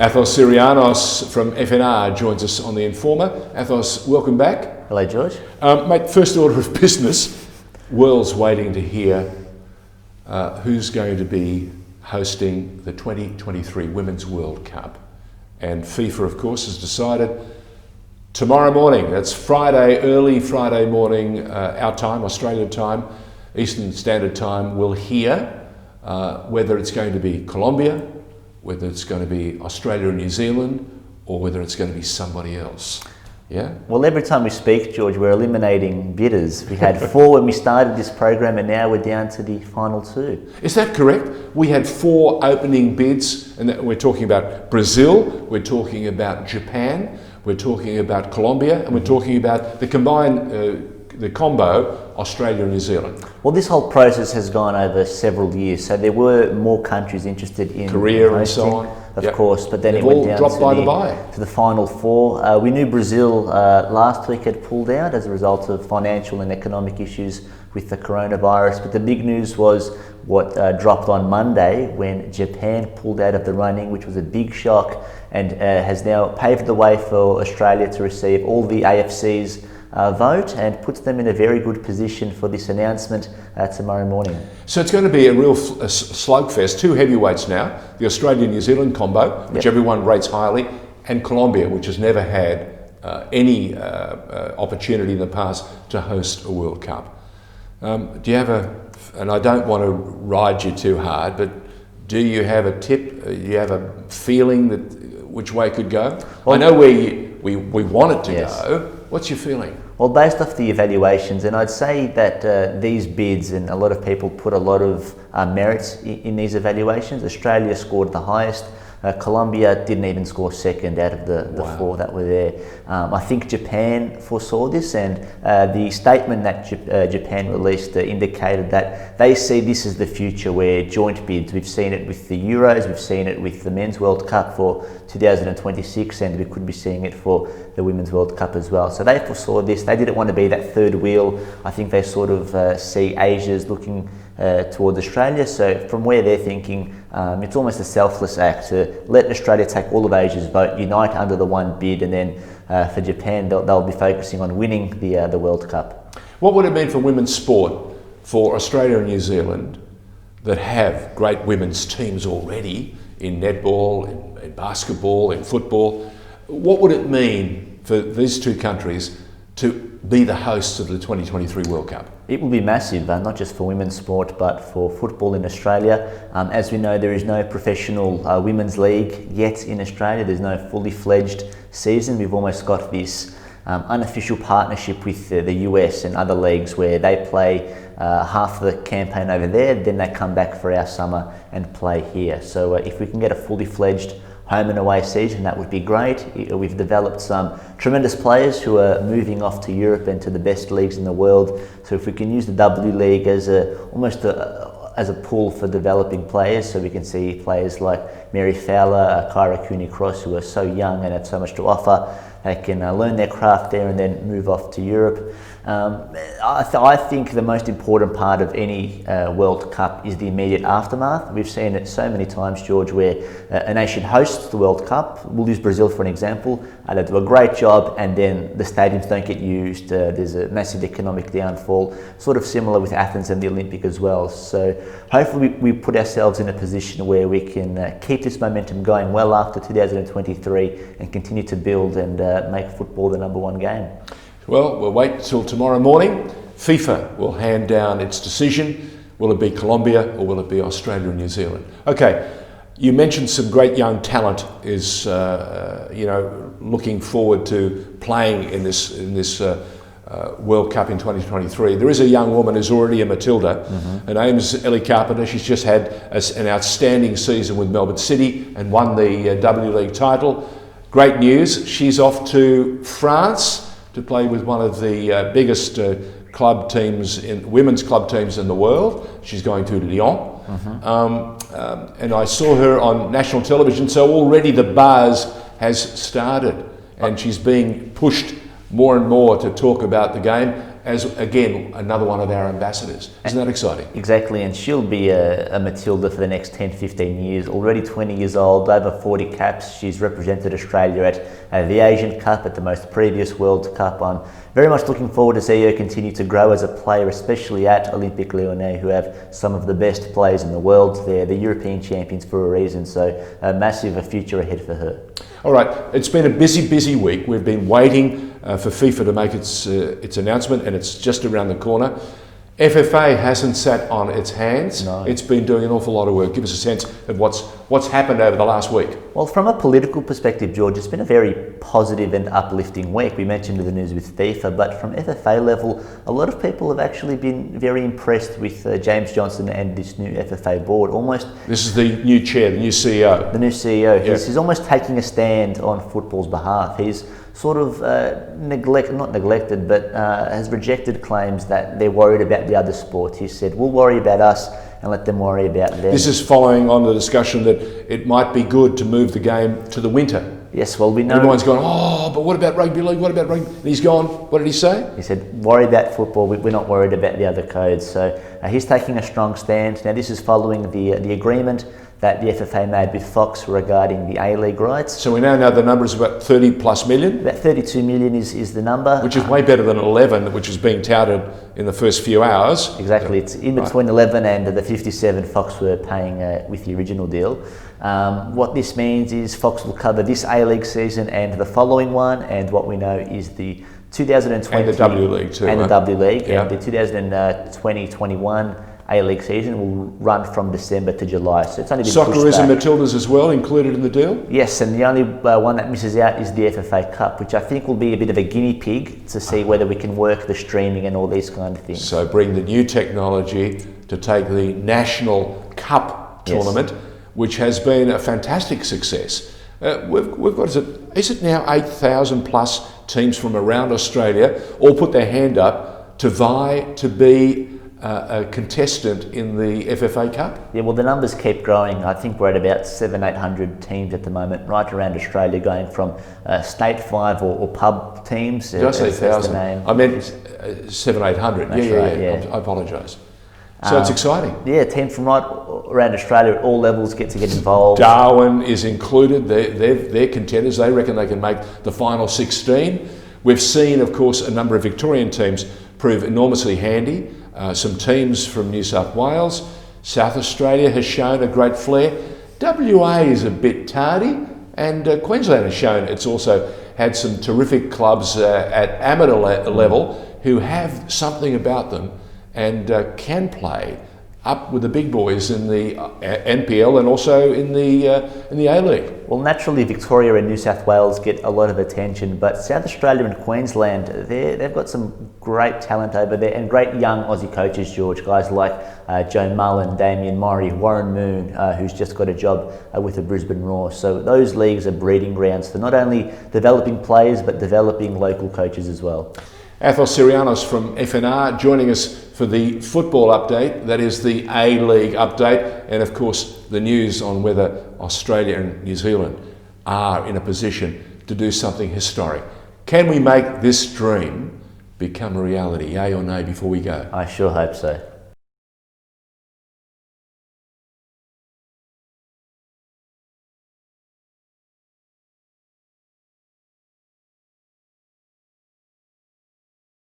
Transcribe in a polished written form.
Athos Sirianos from FNR joins us on TheInformer. Athos, welcome back. Hello, George. Mate, first order of business, world's waiting to hear who's going to be hosting the 2023 Women's World Cup. And FIFA, of course, has decided tomorrow morning, that's Friday, early Friday morning, our time, Australian time, Eastern Standard Time, we'll hear whether it's going to be Colombia, whether it's going to be Australia and New Zealand, or whether it's going to be somebody else. Yeah? Well, every time we speak, George, we're eliminating bidders. We had 4 when we started this program, and now we're down to the final 2. Is that correct? We had 4 opening bids, and we're talking about Brazil, we're talking about Japan, we're talking about Colombia, and we're talking about the combined, the combo, Australia and New Zealand. Well, this whole process has gone over several years, so there were more countries interested in Korea hosting, and so on. of course, but then They've it went all down dropped to the final 4. We knew Brazil last week had pulled out as a result of financial and economic issues with the coronavirus, but the big news was what dropped on Monday when Japan pulled out of the running, which was a big shock, and has now paved the way for Australia to receive all the AFC's vote and puts them in a very good position for this announcement tomorrow morning. So it's going to be a real slugfest. 2 heavyweights now, the Australia-New Zealand combo, which everyone rates highly, and Colombia, which has never had any opportunity in the past to host a World Cup. Do you have and I don't want to ride you too hard, but do you have a tip? Do you have a feeling that which way it could go? Well, I know where we want it to go. What's your feeling? Well, based off the evaluations, and I'd say that these bids, and a lot of people put a lot of merits in these evaluations. Australia scored the highest. Colombia didn't even score second out of the 4 that were there. I think Japan foresaw this, and the statement that Japan released indicated that they see this as the future where joint bids, we've seen it with the Euros, we've seen it with the Men's World Cup for 2026, and we could be seeing it for the Women's World Cup as well. So they foresaw this. They didn't want to be that third wheel. I think they sort of see Asia's looking towards Australia. So from where they're thinking, it's almost a selfless act to let Australia take all of Asia's vote, unite under the one bid, and then for Japan, they'll be focusing on winning the World Cup. What would it mean for women's sport for Australia and New Zealand that have great women's teams already in netball, in basketball, in football? What would it mean for these 2 countries to be the hosts of the 2023 World Cup? It will be massive, not just for women's sport, but for football in Australia. As we know, there is no professional women's league yet in Australia. There's no fully fledged season. We've almost got this unofficial partnership with the US and other leagues where they play half the campaign over there, then they come back for our summer and play here. So if we can get a fully fledged home and away season, that would be great. We've developed some tremendous players who are moving off to Europe and to the best leagues in the world. So if we can use the W League as almost as a pool for developing players, so we can see players like Mary Fowler, Kyra Cooney-Cross, who are so young and have so much to offer. They can learn their craft there and then move off to Europe. I think the most important part of any World Cup is the immediate aftermath. We've seen it so many times, George, where a nation hosts the World Cup. We'll use Brazil for an example. They do a great job, and then the stadiums don't get used. There's a massive economic downfall, sort of similar with Athens and the Olympic as well. So hopefully we put ourselves in a position where we can keep this momentum going well after 2023 and continue to build and make football the #1 game. Well, we'll wait till tomorrow morning. FIFA will hand down its decision. Will it be Colombia or will it be Australia and New Zealand? Okay, you mentioned some great young talent is, looking forward to playing in this World Cup in 2023. There is a young woman who's already a Matilda. Her name's Ellie Carpenter. She's just had an outstanding season with Melbourne City and won the W League title. Great news. She's off to France to play with one of the biggest women's club teams in the world. She's going to Lyon. And I saw her on national television, so already the buzz has started, and she's being pushed more and more to talk about the game. as, again, another one of our ambassadors. Isn't that exciting? Exactly, and she'll be a Matilda for the next 10, 15 years. Already 20 years old, over 40 caps. She's represented Australia at the Asian Cup, at the most previous World Cup. I'm very much looking forward to see her continue to grow as a player, especially at Olympique Lyonnais, who have some of the best players in the world. They're the European champions for a reason, so a massive future ahead for her. All right, it's been a busy week. We've been waiting for FIFA to make its announcement, and it's just around the corner. FFA hasn't sat on its hands. No. It's been doing an awful lot of work. Give us a sense of what's happened over the last week. Well, from a political perspective, George, it's been a very positive and uplifting week. We mentioned the news with FIFA, but from FFA level, a lot of people have actually been very impressed with James Johnson and this new FFA board. This is the new chair, the new CEO. The new CEO. Yeah. He's almost taking a stand on football's behalf. He's sort of not neglected, but has rejected claims that they're worried about the other sports. He said, we'll worry about us and let them worry about them. This is following on the discussion that it might be good to move the game to the winter. Yes, well, we know... Everyone's gone, oh, but what about rugby league? What about rugby? And he's gone, what did he say? He said, worry about football, we're not worried about the other codes. So he's taking a strong stand. Now, this is following the agreement that the FFA made with Fox regarding the A-League rights. So we now know the number is about 30 plus million? About 32 million is the number. Which is way better than 11, which is being touted in the first few hours. Exactly, it's in between 11 and the 57 Fox were paying with the original deal. What this means is Fox will cover this A-League season and the following one, and what we know is the 2020... And the W League too. And the W League, yeah. And the 2020-21 A-League season will run from December to July, so it's only been pushed Socceroos and back. Matildas as well included in the deal? Yes, and the only one that misses out is the FFA Cup, which I think will be a bit of a guinea pig to see whether we can work the streaming and all these kind of things. So bring the new technology to take the National Cup tournament, which has been a fantastic success. We've got, is it now 8,000 plus teams from around Australia all put their hand up to vie to be a contestant in the FFA Cup? Yeah, well, the numbers keep growing. I think we're at about 700-800 teams at the moment, right around Australia, going from state 5 or pub teams. Did I say 1,000? I meant 700-800. Yeah. I apologise. So it's exciting. Yeah, teams from right around Australia at all levels get involved. Darwin is included. They're contenders. They reckon they can make the final 16. We've seen, of course, a number of Victorian teams prove enormously handy. Some teams from New South Wales. South Australia has shown a great flair. WA is a bit tardy, and Queensland has shown it's also had some terrific clubs at amateur level who have something about them and can play up with the big boys in the NPL and also in the A-League. Well, naturally, Victoria and New South Wales get a lot of attention, but South Australia and Queensland, they've got some great talent over there and great young Aussie coaches, George. Guys like Joe Mullen, Damien Murray, Warren Moon, who's just got a job with the Brisbane Roar. So those leagues are breeding grounds for not only developing players, but developing local coaches as well. Athos Sirianos from FNR joining us for the football update. That is the A-League update, and of course the news on whether Australia and New Zealand are in a position to do something historic. Can we make this dream become a reality, yay or nay, before we go? I sure hope so.